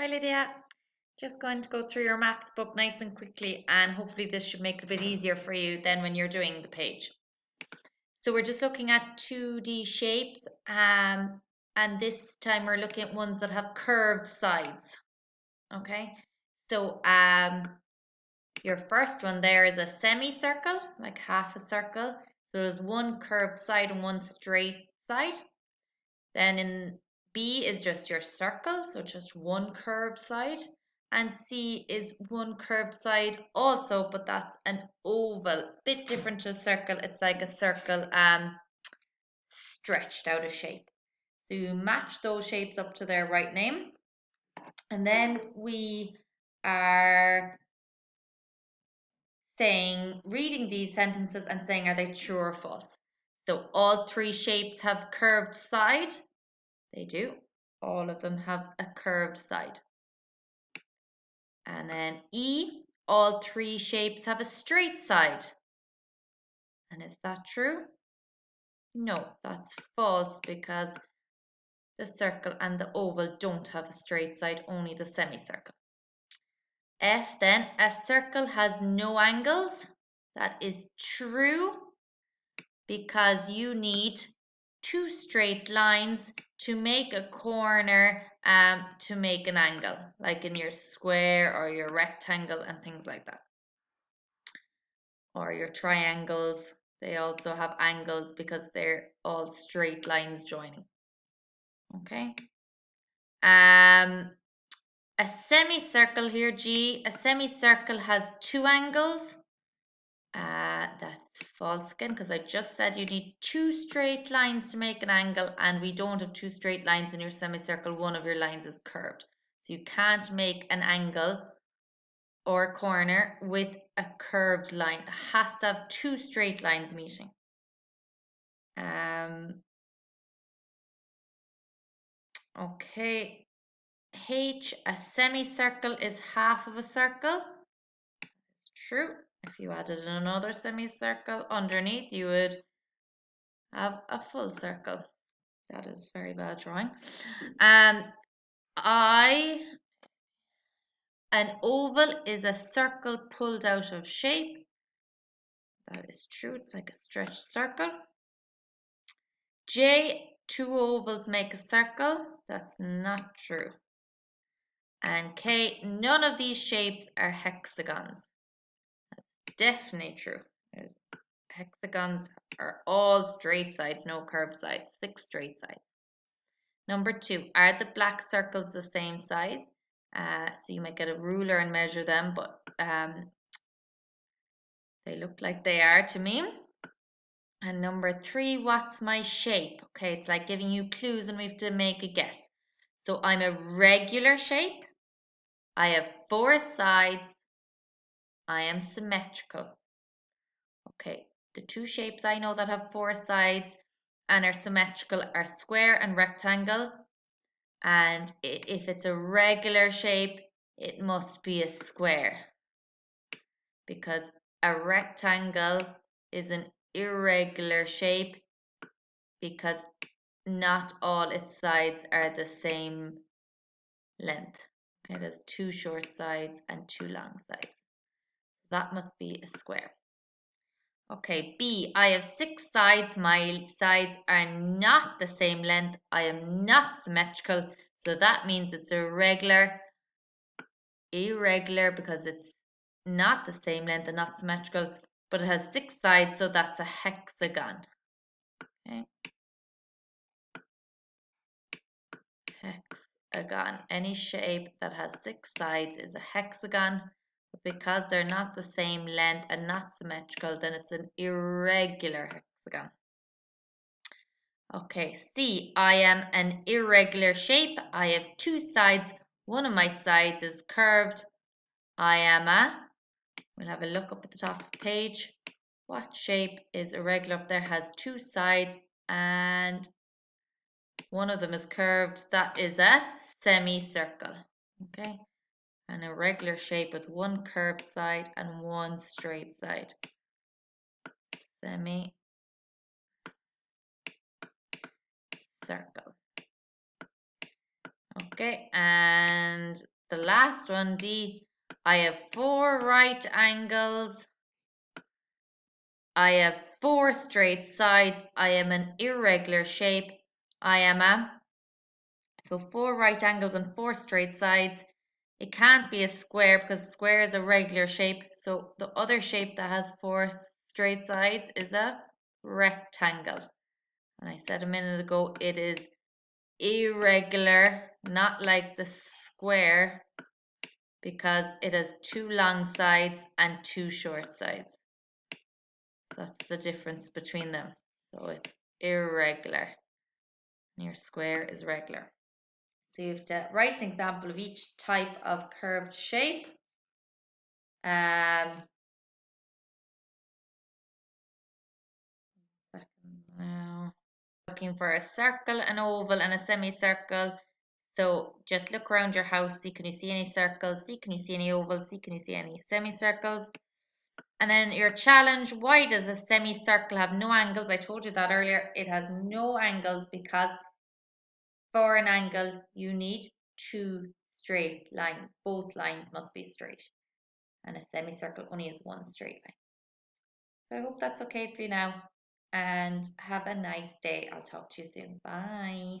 Hi Lydia, just going to go through your maths book nice and quickly, and hopefully this should make it a bit easier for you than when you're doing the page. So we're just looking at 2D shapes, and this time we're looking at ones that have curved sides. Okay, so your first one there is a semicircle, like half a circle. So there's one curved side and one straight side. Then in B is just your circle, so just one curved side. And C is one curved side also, but that's an oval, bit different to a circle. It's like a circle stretched out of shape. So you match those shapes up to their right name. And then we are saying, reading these sentences and saying, are they true or false? So all three shapes have curved side. They do. All of them have a curved side. And then E, all three shapes have a straight side. And is that true? No, that's false because the circle and the oval don't have a straight side, only the semicircle. F then, a circle has no angles. That is true because you need two straight lines to make a corner to make an angle, like in your square or your rectangle and things like that. Or your triangles, they also have angles because they're all straight lines joining. Okay. A semicircle here, G, a semicircle has two angles. That's false again because I just said you need two straight lines to make an angle, and we don't have two straight lines in your semicircle. One of your lines is curved. So you can't make an angle or a corner with a curved line. It has to have two straight lines meeting. Okay. H, a semicircle is half of a circle. It's true. If you added another semicircle underneath, you would have a full circle. That is very bad drawing. I, an oval is a circle pulled out of shape. That is true. It's like a stretched circle. J, two ovals make a circle. That's not true. And K, none of these shapes are hexagons. That's definitely true. Hexagons are all straight sides, no curved sides, 6 straight sides. Number 2, are the black circles the same size? So you might get a ruler and measure them, but they look like they are to me. And number 3, what's my shape? Okay, it's like giving you clues and we have to make a guess. So I'm a regular shape. I have 4 sides. I am symmetrical. Okay, the two shapes I know that have 4 sides and are symmetrical are square and rectangle. And if it's a regular shape, it must be a square, because a rectangle is an irregular shape because not all its sides are the same length. Okay, there's 2 short sides and 2 long sides. That must be a square. Okay, B, I have 6 sides. My sides are not the same length. I am not symmetrical. So that means it's irregular because it's not the same length and not symmetrical, but it has 6 sides, so that's a hexagon. Okay. Hexagon. Any shape that has 6 sides is a hexagon. But because they're not the same length and not symmetrical, then it's an irregular hexagon. Okay, C, I am an irregular shape. I have 2 sides. One of my sides is curved. I am we'll have a look up at the top of the page. What shape is irregular? Up there has 2 sides and one of them is curved. That is a semicircle. Okay, an irregular shape with one curved side and one straight side. Semicircle. Okay, and the last one, D, I have 4 right angles. I have 4 straight sides. I am an irregular shape. I am a, so 4 right angles and 4 straight sides. It can't be a square because square is a regular shape. So the other shape that has 4 straight sides is a rectangle. And I said a minute ago, it is irregular, not like the square, because it has 2 long sides and 2 short sides. That's the difference between them. So it's irregular. And your square is regular. So you have to write an example of each type of curved shape. Second now. Looking for a circle, an oval, and a semicircle. So just look around your house. See, can you see any circles? See, can you see any ovals? See, can you see any semicircles? And then your challenge, why does a semicircle have no angles? I told you that earlier. It has no angles because for an angle, you need 2 straight lines. Both lines must be straight. And a semicircle only has 1 straight line. So I hope that's okay for you now. And have a nice day. I'll talk to you soon. Bye.